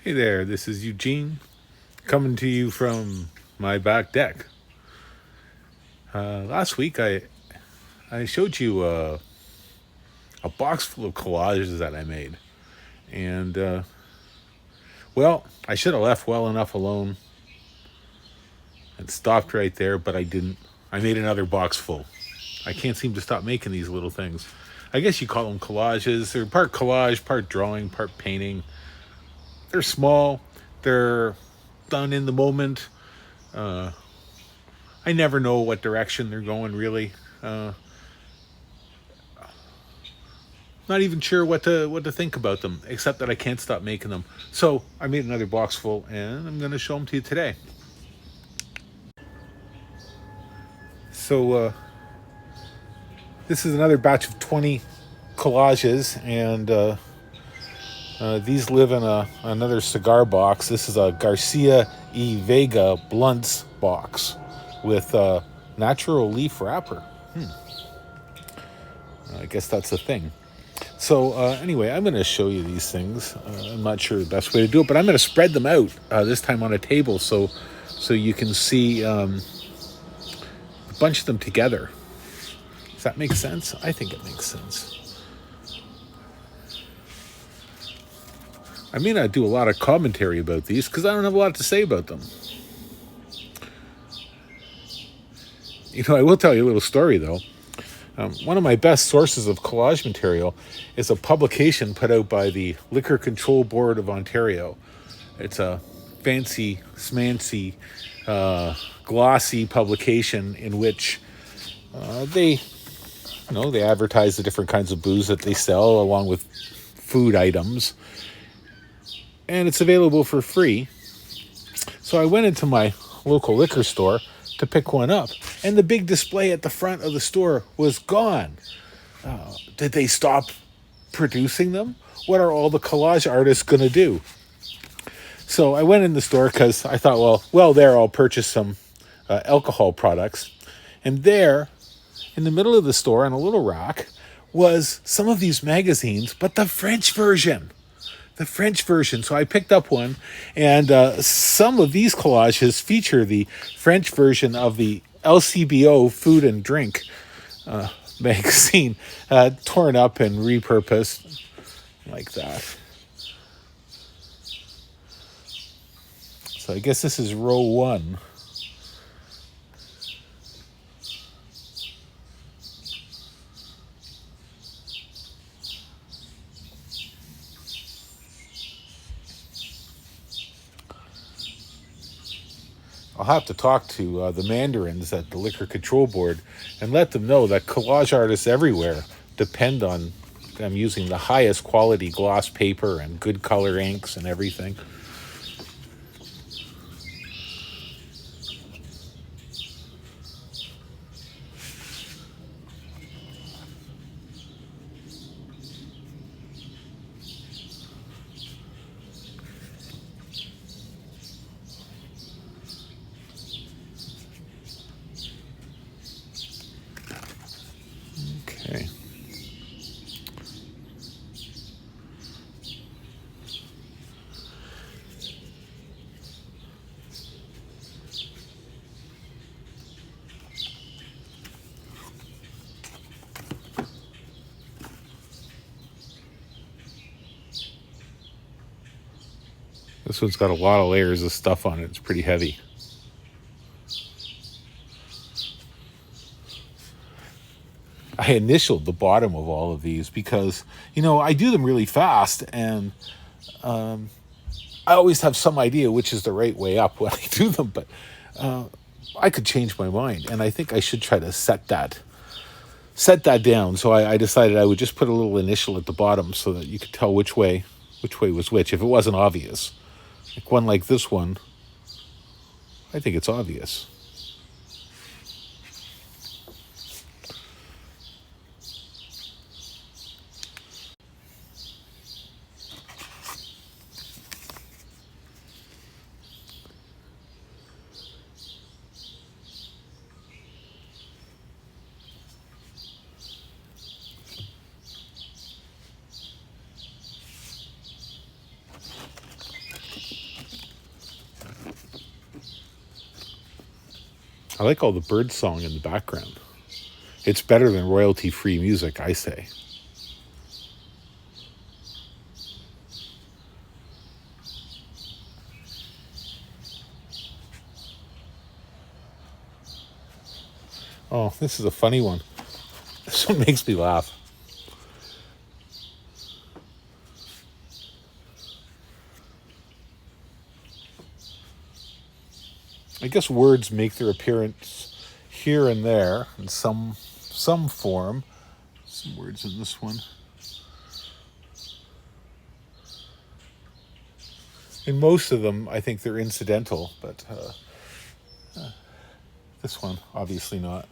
Hey there, this is Eugene coming to you from my back deck. Last week I showed you a box full of collages that I made. And, well, I should have left well enough alone and stopped right there, but I didn't. I made another box full. I can't seem to stop making these little things. I guess you call them collages. They're part collage, part drawing, part painting. They're small, they're done in the moment. I never know what direction they're going, really. Not even sure what to think about them, except that I can't stop making them. So I made another box full, and I'm going to show them to you today. So this is another batch of 20 collages, and these live in another cigar box. This is a Garcia y Vega Blunts box with natural leaf wrapper. I guess that's the thing. So anyway, I'm going to show you these things. I'm not sure the best way to do it, but I'm going to spread them out this time on a table so you can see a bunch of them together. Does that make sense? I think it makes sense. I may not do a lot of commentary about these because I don't have a lot to say about them. I will tell you a little story though. One of my best sources of collage material is a publication put out by the Liquor Control Board of Ontario. It's a fancy, smancy, glossy publication in which they advertise the different kinds of booze that they sell along with food items. And it's available for free. So I went into my local liquor store to pick one up, and the big display at the front of the store was gone. Did they stop producing them? What are all the collage artists going to do? So I went in the store because I thought, there I'll purchase some alcohol products. And there, in the middle of the store on a little rack, was some of these magazines, but the French version. The French version. So I picked up one, and some of these collages feature the French version of the LCBO Food and Drink magazine, torn up and repurposed like that. So I guess this is row one. I'll have to talk to the mandarins at the Liquor Control Board and let them know that collage artists everywhere depend on them using the highest quality gloss paper and good color inks and everything. Okay. This one's got a lot of layers of stuff on it. It's pretty heavy. I initialed the bottom of all of these because, I do them really fast, and I always have some idea which is the right way up when I do them, but I could change my mind, and I think I should try to set that down. So I decided I would just put a little initial at the bottom so that you could tell which way was which if it wasn't obvious. Like one like this one, I think it's obvious. I like all the bird song in the background. It's better than royalty-free music, I say. Oh, this is a funny one. This one makes me laugh. I guess words make their appearance here and there in some form. Some words in this one. In most of them, I think they're incidental, but this one, obviously not.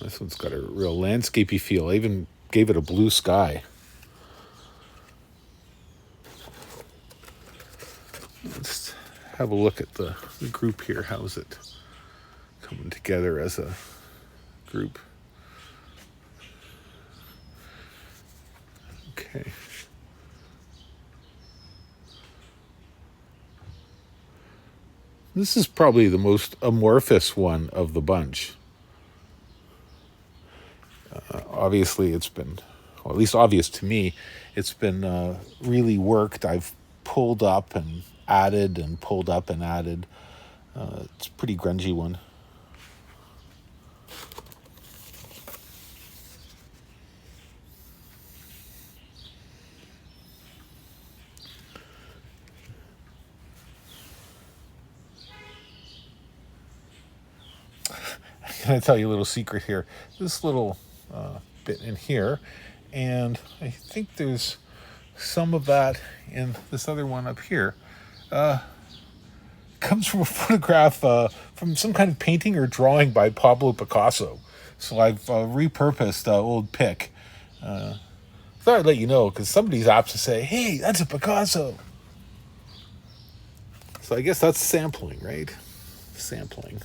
This one's got a real landscapey feel. I even gave it a blue sky. Let's have a look at the group here. How's it coming together as a group? Okay. This is probably the most amorphous one of the bunch. Obviously, it's been, well, at least obvious to me, it's been really worked. I've pulled up and added and pulled up and added. It's a pretty grungy one. Can I tell you a little secret here? This little bit in here, and I think there's some of that in this other one up here. Comes from a photograph from some kind of painting or drawing by Pablo Picasso. So I've repurposed old pic. Thought I'd let you know because somebody's apt to say, "Hey, that's a Picasso." So I guess that's sampling, right? Sampling.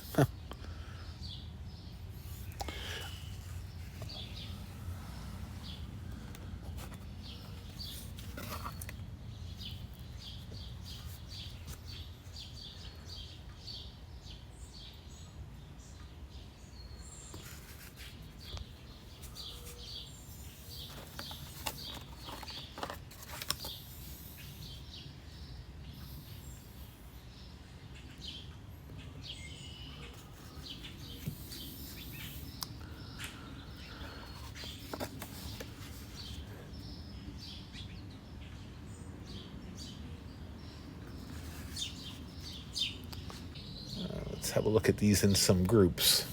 Let's have a look at these in some groups.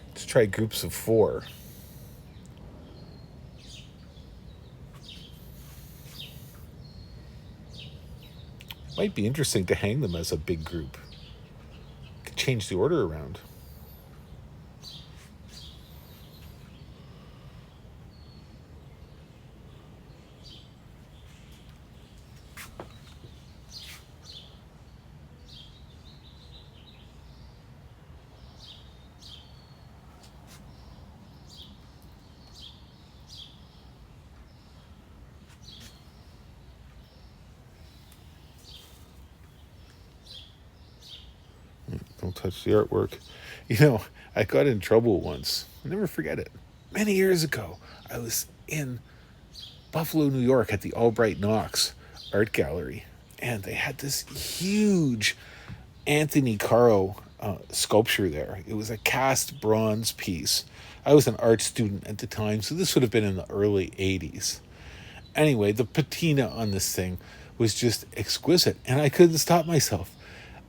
Let's try groups of 4. Might be interesting to hang them as a big group. Could change the order around. Don't touch the artwork. You know, I got in trouble once. I'll never forget it. Many years ago, I was in Buffalo, New York at the Albright Knox Art Gallery. And they had this huge Anthony Caro sculpture there. It was a cast bronze piece. I was an art student at the time, so this would have been in the early 80s. Anyway, the patina on this thing was just exquisite, and I couldn't stop myself.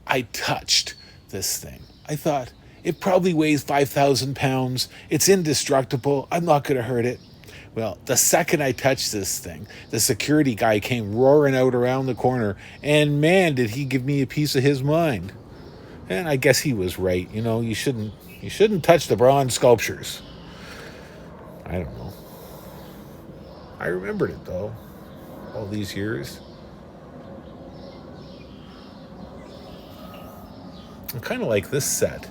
I touched this thing. I thought, it probably weighs 5,000 pounds. It's indestructible. I'm not going to hurt it. Well, the second I touched this thing, the security guy came roaring out around the corner, and man, did he give me a piece of his mind. And I guess he was right. You know, you shouldn't touch the bronze sculptures. I don't know. I remembered it, though, all these years. I kind of like this set.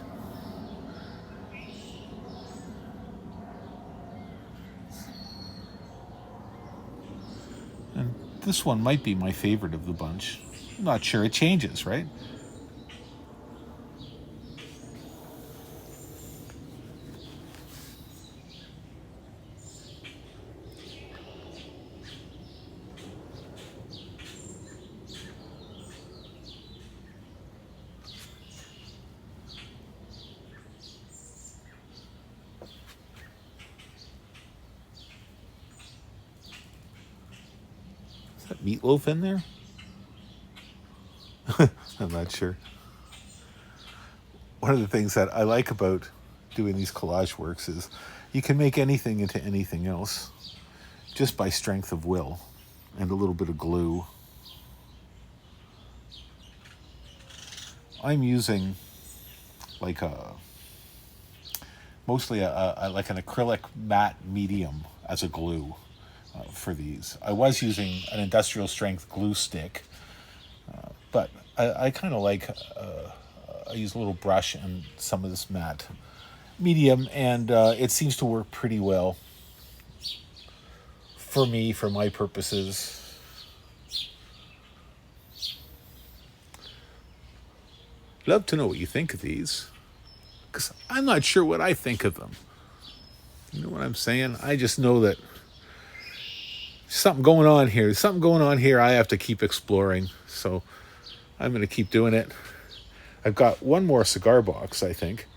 This one might be my favorite of the bunch. I'm not sure. It changes, right? Is that meatloaf in there? I'm not sure. One of the things that I like about doing these collage works is you can make anything into anything else just by strength of will and a little bit of glue. I'm using like mostly like an acrylic matte medium as a glue for these. I was using an industrial strength glue stick, but I kind of like, I use a little brush and some of this matte medium, and it seems to work pretty well for me, for my purposes. Love to know what you think of these, because I'm not sure what I think of them. You know what I'm saying? I just know that something going on here. There's something going on here I have to keep exploring, so I'm going to keep doing it. I've got one more cigar box, I think,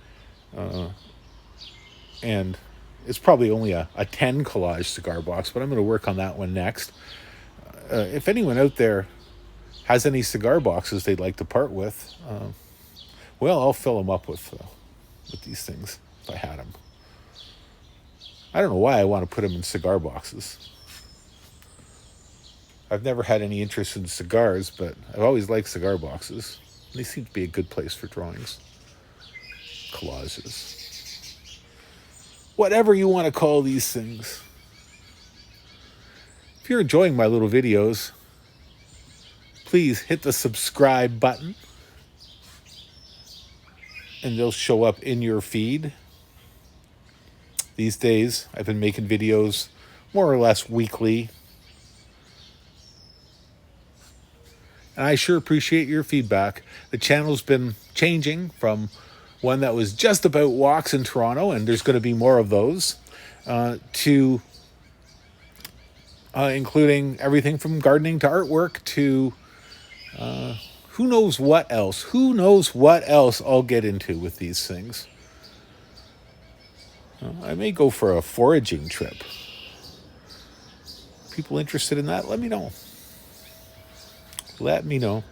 and it's probably only a 10 collage cigar box, but I'm going to work on that one next. If anyone out there has any cigar boxes they'd like to part with, well, I'll fill them up with these things if I had them. I don't know why I want to put them in cigar boxes. I've never had any interest in cigars, but I've always liked cigar boxes. They seem to be a good place for drawings. Collages. Whatever you want to call these things. If you're enjoying my little videos, please hit the subscribe button, and they'll show up in your feed. These days, I've been making videos more or less weekly. And I sure appreciate your feedback. The channel's been changing from one that was just about walks in Toronto, and there's going to be more of those, to including everything from gardening to artwork to who knows what else. Who knows what else I'll get into with these things. I may go for a foraging trip. People interested in that, let me know. Let me know.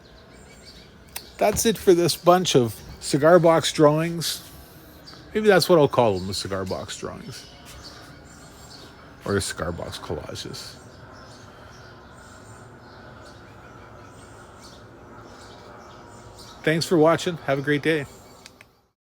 That's it for this bunch of cigar box drawings. Maybe that's what I'll call them, the cigar box drawings. Or the cigar box collages. Thanks for watching. Have a great day.